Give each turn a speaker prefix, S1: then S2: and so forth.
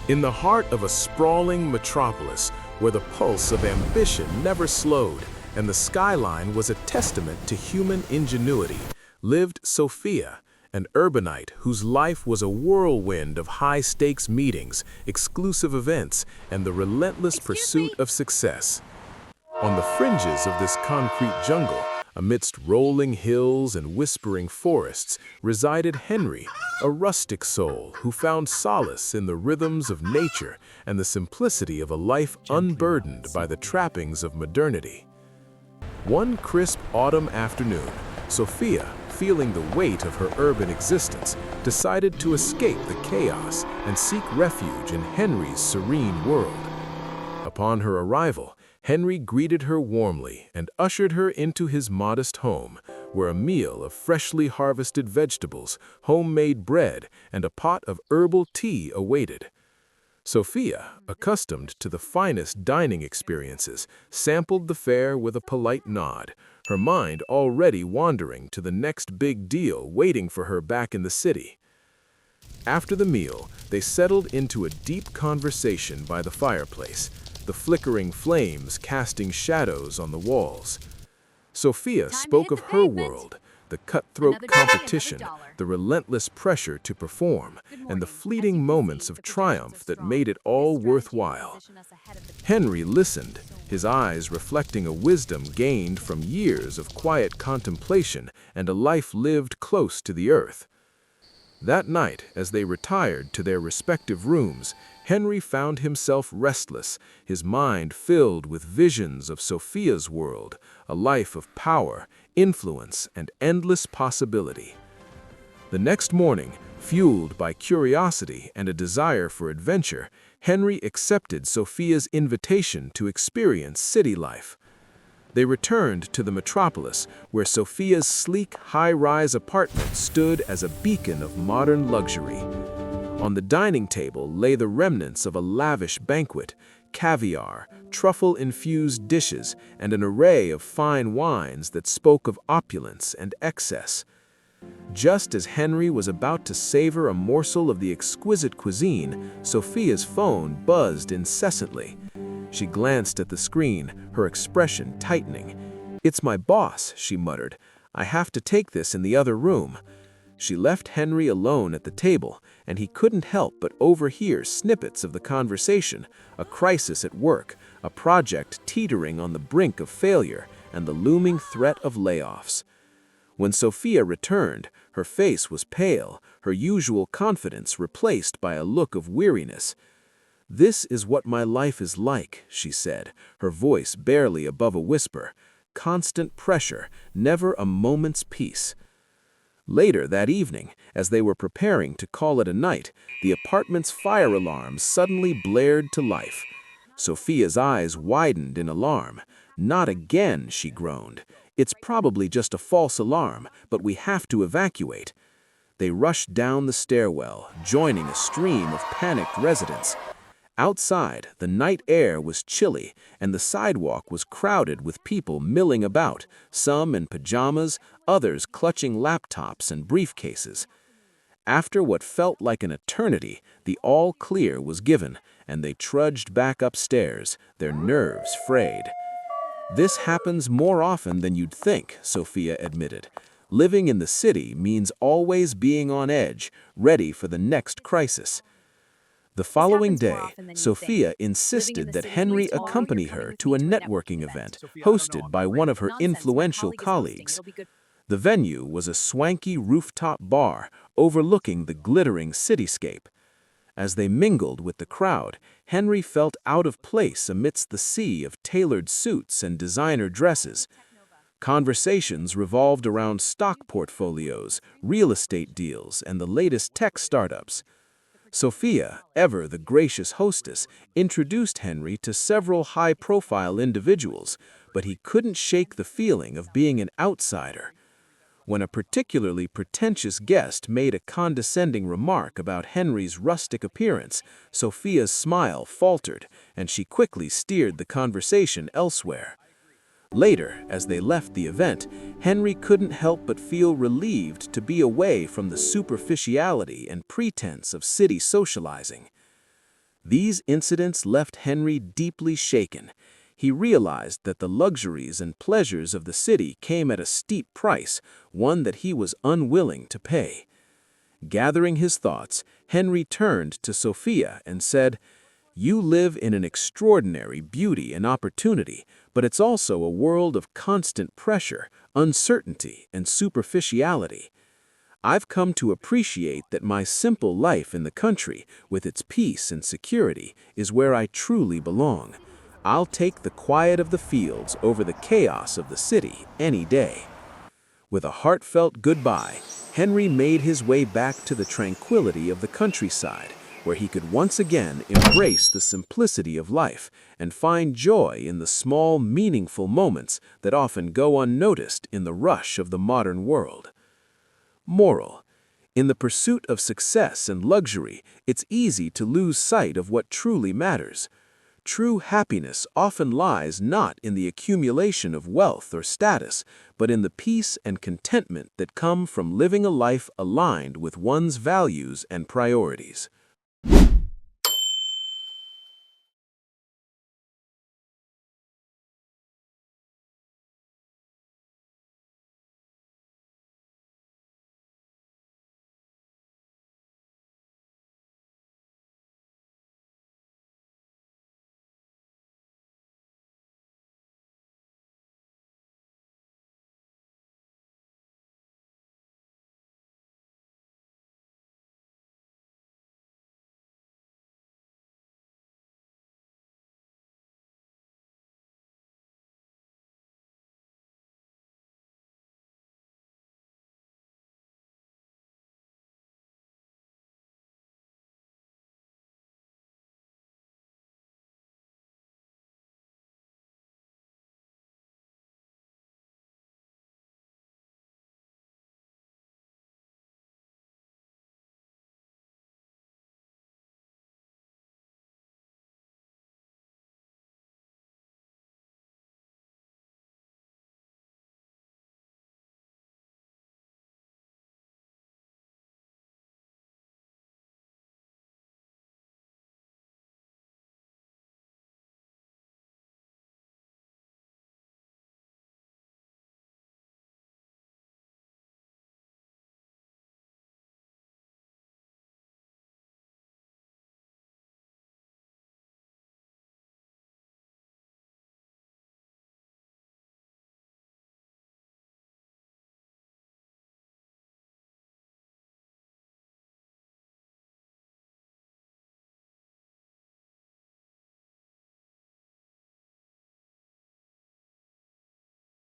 S1: In the heart of a sprawling metropolis where the pulse of ambition never slowed and the skyline was a testament to human ingenuity, lived Sophia, an urbanite whose life was a whirlwind of high-stakes meetings, exclusive events, and the relentless pursuit of success. On the fringes of this concrete jungle, amidst rolling hills and whispering forests, resided Henry, a rustic soul who found solace in the rhythms of nature and the simplicity of a life unburdened by the trappings of modernity. One crisp autumn afternoon, Sophia, feeling the weight of her urban existence, decided to escape the chaos and seek refuge in Henry's serene world. Upon her arrival, Henry greeted her warmly and ushered her into his modest home, where a meal of freshly harvested vegetables, homemade bread, and a pot of herbal tea awaited. Sophia, accustomed to the finest dining experiences, sampled the fare with a polite nod, her mind already wandering to the next big deal waiting for her back in the city. After the meal, they settled into a deep conversation by the fireplace, the flickering flames casting shadows on the walls. Sophia spoke of her world, the cutthroat competition, the relentless pressure to perform, and the fleeting moments of triumph that made it all worthwhile. Henry listened, his eyes reflecting a wisdom gained from years of quiet contemplation and a life lived close to the earth. That night, as they retired to their respective rooms, Henry found himself restless, his mind filled with visions of Sophia's world, a life of power, influence, and endless possibility. The next morning, fueled by curiosity and a desire for adventure, Henry accepted Sophia's invitation to experience city life. They returned to the metropolis, where Sophia's sleek, high-rise apartment stood as a beacon of modern luxury. On the dining table lay the remnants of a lavish banquet, caviar, truffle-infused dishes, and an array of fine wines that spoke of opulence and excess. Just as Henry was about to savor a morsel of the exquisite cuisine, Sophia's phone buzzed incessantly. She glanced at the screen, her expression tightening. "It's my boss," she muttered. "I have to take this in the other room." She left Henry alone at the table, and he couldn't help but overhear snippets of the conversation, a crisis at work, a project teetering on the brink of failure, and the looming threat of layoffs. When Sophia returned, her face was pale, her usual confidence replaced by a look of weariness. "This is what my life is like," she said, her voice barely above a whisper. "Constant pressure, never a moment's peace." Later that evening, as they were preparing to call it a night, the apartment's fire alarm suddenly blared to life. Sophia's eyes widened in alarm. "Not again," she groaned. "It's probably just a false alarm, but we have to evacuate." They rushed down the stairwell, joining a stream of panicked residents. Outside, the night air was chilly, and the sidewalk was crowded with people milling about, some in pajamas, others clutching laptops and briefcases. After what felt like an eternity, the all-clear was given, and they trudged back upstairs, their nerves frayed. "This happens more often than you'd think," Sophia admitted. "Living in the city means always being on edge, ready for the next crisis." The following day, Sophia insisted that Henry accompany her to a networking event hosted by one of her influential colleagues. The venue was a swanky rooftop bar overlooking the glittering cityscape. As they mingled with the crowd, Henry felt out of place amidst the sea of tailored suits and designer dresses. Conversations revolved around stock portfolios, real estate deals, and the latest tech startups. Sophia, ever the gracious hostess, introduced Henry to several high-profile individuals, but he couldn't shake the feeling of being an outsider. When a particularly pretentious guest made a condescending remark about Henry's rustic appearance, Sophia's smile faltered, and she quickly steered the conversation elsewhere. Later, as they left the event, Henry couldn't help but feel relieved to be away from the superficiality and pretense of city socializing. These incidents left Henry deeply shaken. He realized that the luxuries and pleasures of the city came at a steep price, one that he was unwilling to pay. Gathering his thoughts, Henry turned to Sophia and said, "You live in an extraordinary beauty and opportunity, but it's also a world of constant pressure, uncertainty, and superficiality. I've come to appreciate that my simple life in the country, with its peace and security, is where I truly belong. I'll take the quiet of the fields over the chaos of the city any day." With a heartfelt goodbye, Henry made his way back to the tranquility of the countryside, where he could once again embrace the simplicity of life and find joy in the small, meaningful moments that often go unnoticed in the rush of the modern world. Moral: in the pursuit of success and luxury, it's easy to lose sight of what truly matters. True happiness often lies not in the accumulation of wealth or status, but in the peace and contentment that come from living a life aligned with one's values and priorities.